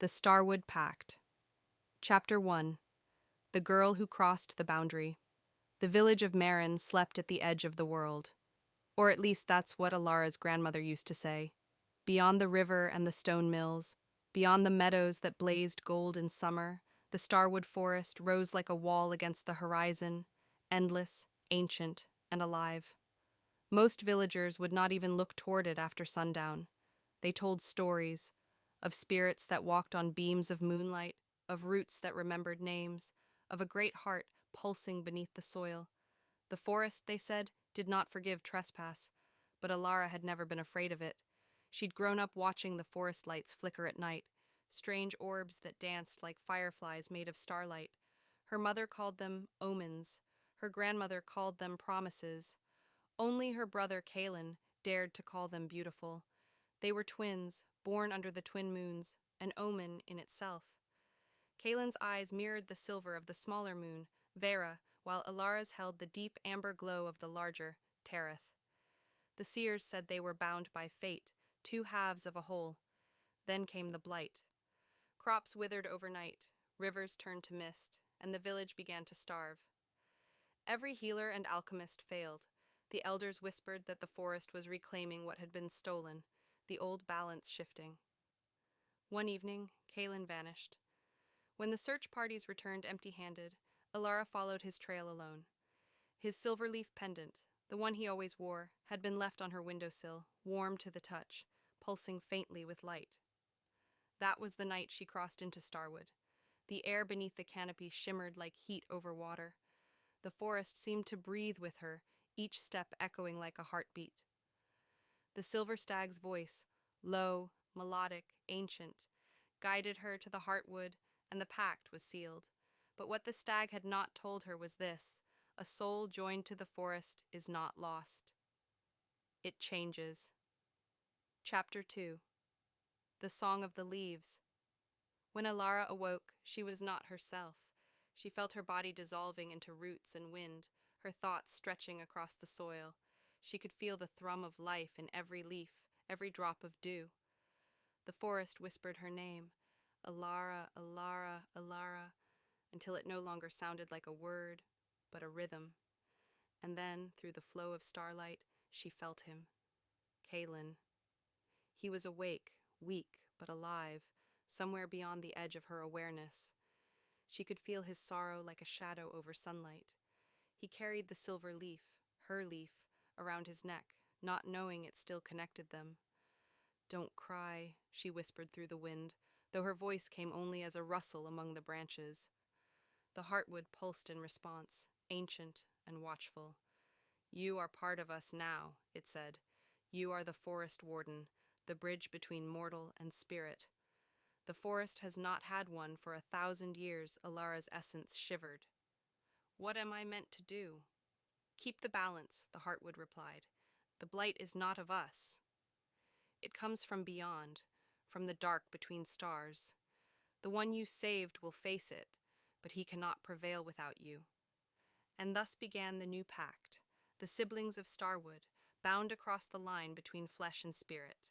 The Starwood Pact. Chapter 1. The Girl Who Crossed the Boundary. The village of Marin slept at the edge of the world. Or at least that's what Alara's grandmother used to say. Beyond the river and the stone mills, beyond the meadows that blazed gold in summer, the Starwood forest rose like a wall against the horizon, endless, ancient, and alive. Most villagers would not even look toward it after sundown. They told stories of spirits that walked on beams of moonlight, of roots that remembered names, of a great heart pulsing beneath the soil. The forest, they said, did not forgive trespass, but Alara had never been afraid of it. She'd grown up watching the forest lights flicker at night, strange orbs that danced like fireflies made of starlight. Her mother called them omens. Her grandmother called them promises. Only her brother Kalen dared to call them beautiful. They were twins, born under the twin moons, an omen in itself. Kalen's eyes mirrored the silver of the smaller moon, Vera, while Alara's held the deep amber glow of the larger, Tereth. The seers said they were bound by fate, two halves of a whole. Then came the blight. Crops withered overnight, rivers turned to mist, and the village began to starve. Every healer and alchemist failed. The elders whispered that the forest was reclaiming what had been stolen, the old balance shifting. One evening, Kalen vanished. When the search parties returned empty-handed, Alara followed his trail alone. His silver leaf pendant, the one he always wore, had been left on her windowsill, warm to the touch, pulsing faintly with light. That was the night she crossed into Starwood. The air beneath the canopy shimmered like heat over water. The forest seemed to breathe with her, each step echoing like a heartbeat. The silver stag's voice, low, melodic, ancient, guided her to the heartwood, and the pact was sealed. But what the stag had not told her was this: a soul joined to the forest is not lost. It changes. Chapter 2. The Song of the Leaves. When Alara awoke, she was not herself. She felt her body dissolving into roots and wind, her thoughts stretching across the soil. She could feel the thrum of life in every leaf, every drop of dew. The forest whispered her name, Alara, Alara, Alara, until it no longer sounded like a word, but a rhythm. And then, through the flow of starlight, she felt him. Kalen. He was awake, weak, but alive, somewhere beyond the edge of her awareness. She could feel his sorrow like a shadow over sunlight. He carried the silver leaf, her leaf, around his neck, not knowing it still connected them. "Don't cry," she whispered through the wind, though her voice came only as a rustle among the branches. The heartwood pulsed in response, ancient and watchful. "You are part of us now," it said. "You are the forest warden, the bridge between mortal and spirit." The forest has not had one for 1,000 years, Alara's essence shivered. "What am I meant to do?" "Keep the balance," the heartwood replied. "The blight is not of us. It comes from beyond, from the dark between stars. The one you saved will face it, but he cannot prevail without you." And thus began the new pact, the siblings of Starwood, bound across the line between flesh and spirit.